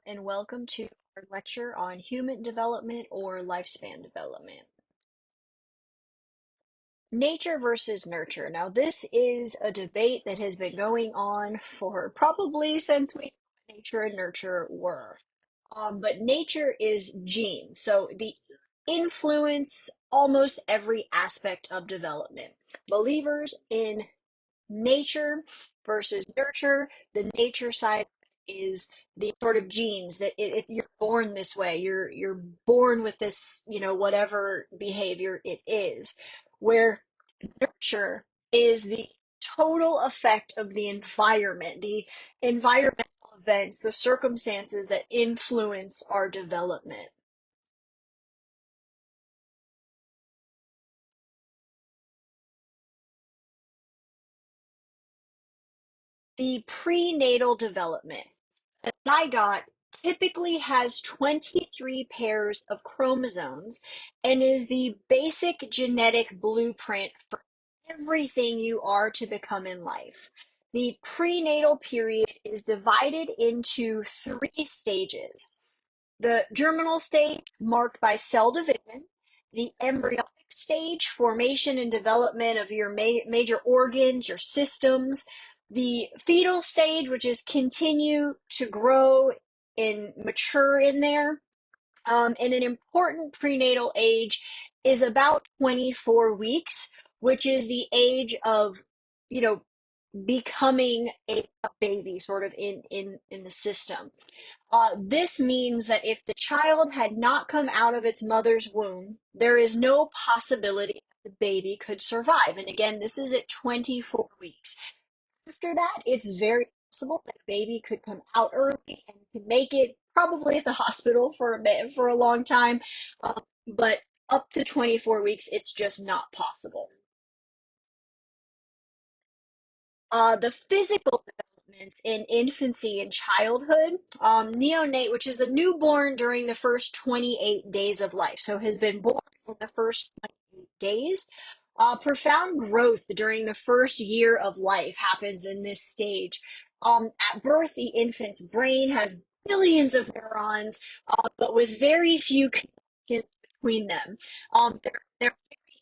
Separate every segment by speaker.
Speaker 1: And welcome to our lecture on human development or lifespan development. Nature versus nurture. Now, this is a debate that has been going on for probably since we knew what nature and nurture were. But nature is genes, so the influence almost every aspect of development. Believers in nature versus nurture. The nature side is the sort of genes that if you're born this way, you're born with this, whatever behavior it is. Where nurture is the total effect of the environment, the environmental events, the circumstances that influence our development. The prenatal development. A zygote typically has 23 pairs of chromosomes and is the basic genetic blueprint for everything you are to become in life. The prenatal period is divided into three stages: the germinal stage, marked by cell division; the embryonic stage, formation and development of your major organs, your systems; the fetal stage, which is continue to grow and mature in there. And an important prenatal age is about 24 weeks, which is the age of, you know, becoming a baby sort of in the system. This means that if the child had not come out of its mother's womb, there is no possibility that the baby could survive. And again, this is at 24 weeks. After that, it's very possible that a baby could come out early and could make it probably at the hospital for a long time. But up to 24 weeks, it's just not possible. The physical developments in infancy and childhood, neonate, which is a newborn during the first 28 days of life, so has been born in the first 28 days. Profound growth during the first year of life happens in this stage. At birth, the infant's brain has billions of neurons, but with very few connections between them. They're very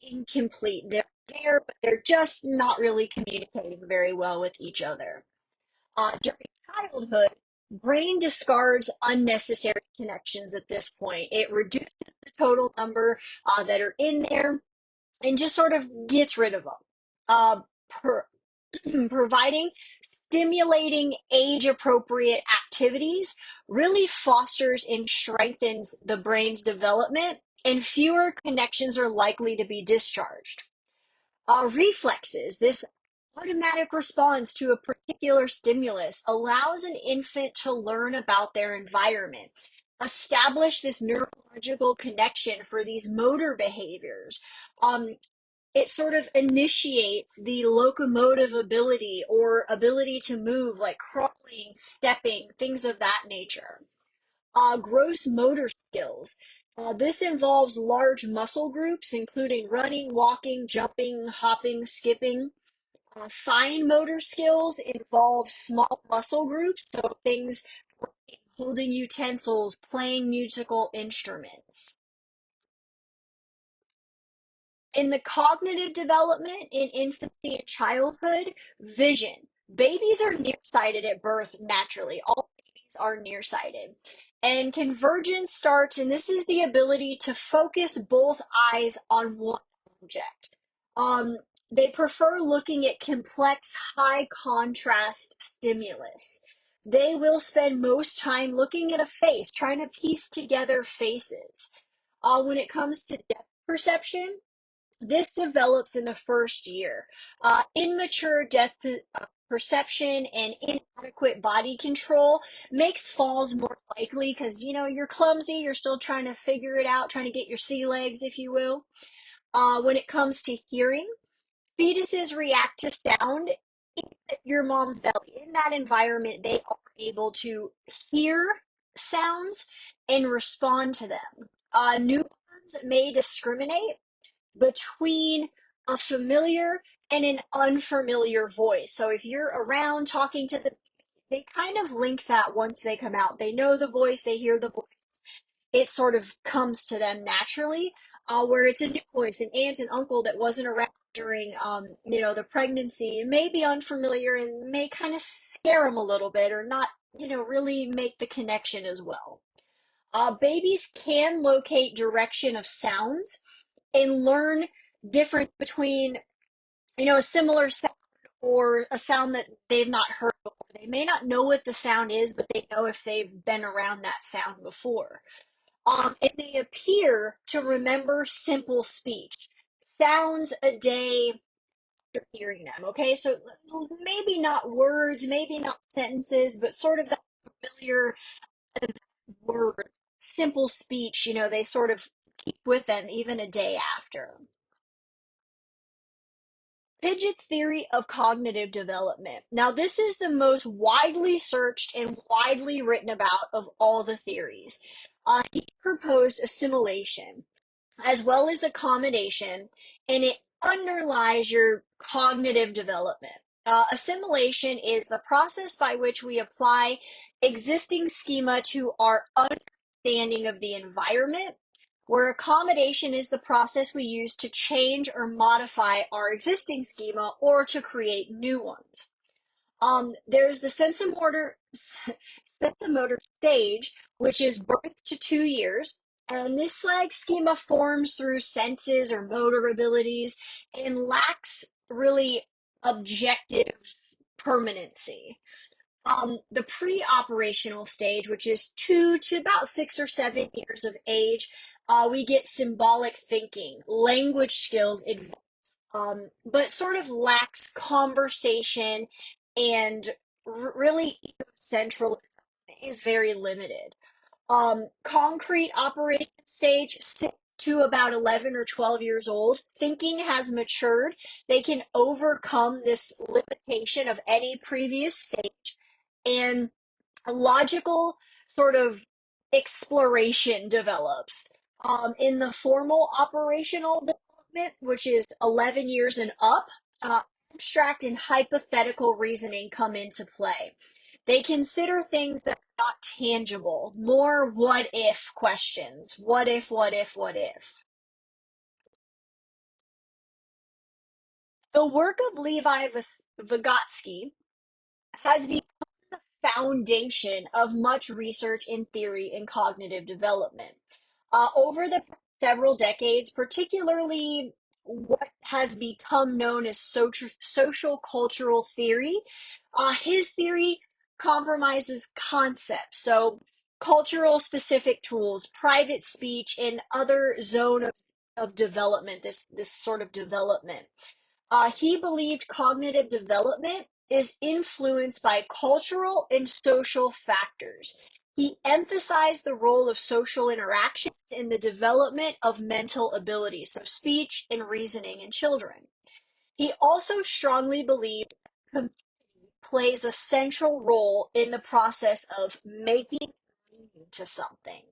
Speaker 1: incomplete. They're there, but they're just not really communicating very well with each other. During childhood, brain discards unnecessary connections at this point. It reduces the total number that are in there and just sort of gets rid of them. Uh, per, Providing stimulating age appropriate activities really fosters and strengthens the brain's development, and fewer connections are likely to be discharged. Reflexes, this automatic response to a particular stimulus, allows an infant to learn about their environment, establish this neurological connection for these motor behaviors. It sort of initiates the locomotive ability or ability to move, like crawling, stepping, things of that nature. Gross motor skills. This involves large muscle groups, including running, walking, jumping, hopping, skipping. Fine motor skills involve small muscle groups, so things like holding utensils, playing musical instruments. In the cognitive development in infancy and childhood, vision. Babies are nearsighted at birth naturally. All babies are nearsighted. And convergence starts, and this is the ability to focus both eyes on one object. Um, they prefer looking at complex, high contrast stimulus. They will spend most time looking at a face, trying to piece together faces. When it comes to depth perception, this develops in the first year. Immature perception and inadequate body control makes falls more likely because you're clumsy, you're still trying to figure it out, trying to get your sea legs, if you will. When it comes to hearing, fetuses react to sound in your mom's belly. In that environment, they are able to hear sounds and respond to them. Newborns may discriminate between a familiar and an unfamiliar voice. So if you're around talking to them, they kind of link that once they come out. They know the voice, they hear the voice, it sort of comes to them naturally. Where it's a new voice, an aunt and uncle that wasn't around during, the pregnancy, it may be unfamiliar and may kind of scare them a little bit, or not, really make the connection as well. Babies can locate direction of sounds and learn different between, a similar sound or a sound that they've not heard before. They may not know what the sound is, but they know if they've been around that sound before. And they appear to remember simple speech, sounds a day after hearing them. Okay, so maybe not words, maybe not sentences, but sort of that familiar word, simple speech, they sort of keep with them even a day after. Pidgeot's theory of cognitive development. Now, this is the most widely searched and widely written about of all the theories. He proposed assimilation as well as accommodation, and it underlies your cognitive development. Assimilation is the process by which we apply existing schema to our understanding of the environment, where accommodation is the process we use to change or modify our existing schema or to create new ones. There's the sensomotor stage, which is birth to 2 years. And this like schema forms through senses or motor abilities and lacks really objective permanency. The pre-operational stage, which is 2 to about 6 or 7 years of age, we get symbolic thinking, language skills, but sort of lacks conversation and really egocentrism is very limited. Concrete operating stage, 6 to about 11 or 12 years old, thinking has matured. They can overcome this limitation of any previous stage, and a logical sort of exploration develops. In the formal operational development, which is 11 years and up, abstract and hypothetical reasoning come into play. They consider things that are not tangible, more what if questions. What if, what if, what if? The work of Levi Vygotsky has become foundation of much research in theory and cognitive development. Over the several decades, particularly what has become known as social cultural theory, his theory compromises concepts. So, cultural specific tools, private speech, and other zone of development, this sort of development. He believed cognitive development is influenced by cultural and social factors. He emphasized the role of social interactions in the development of mental abilities, so speech and reasoning in children. He also strongly believed community plays a central role in the process of making meaning to something.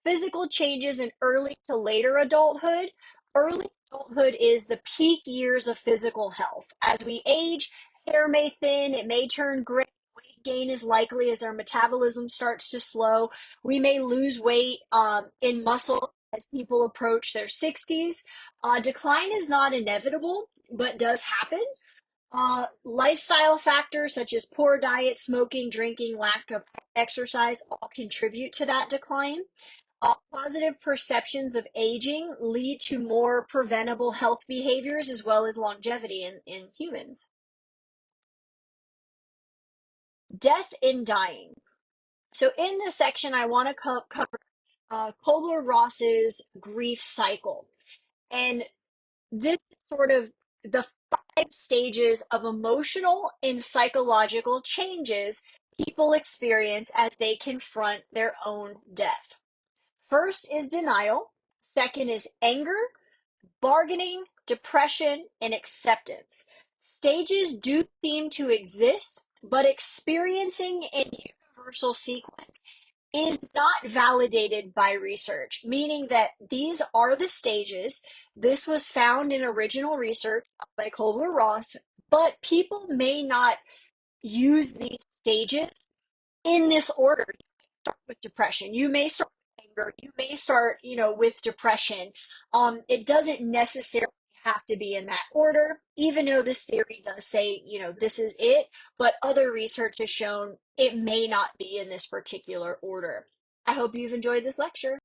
Speaker 1: Physical changes in early to later adulthood. Early adulthood is the peak years of physical health. As we age, hair may thin, it may turn gray, weight gain is likely as our metabolism starts to slow. We may lose weight in muscle as people approach their 60s. Decline is not inevitable, but does happen. Lifestyle factors such as poor diet, smoking, drinking, lack of exercise all contribute to that decline. All positive perceptions of aging lead to more preventable health behaviors as well as longevity in humans. Death and dying. So, in this section, I want to cover Kubler Ross's grief cycle. And this is sort of the 5 stages of emotional and psychological changes people experience as they confront their own death. First is denial, second is anger, bargaining, depression, and acceptance. Stages do seem to exist, but experiencing a universal sequence is not validated by research, meaning that these are the stages. This was found in original research by Kubler-Ross, but people may not use these stages in this order. You may start with depression. You may start with anger. You may start, with depression. It doesn't necessarily have to be in that order, even though this theory does say, this is it, but other research has shown it may not be in this particular order. I hope you've enjoyed this lecture.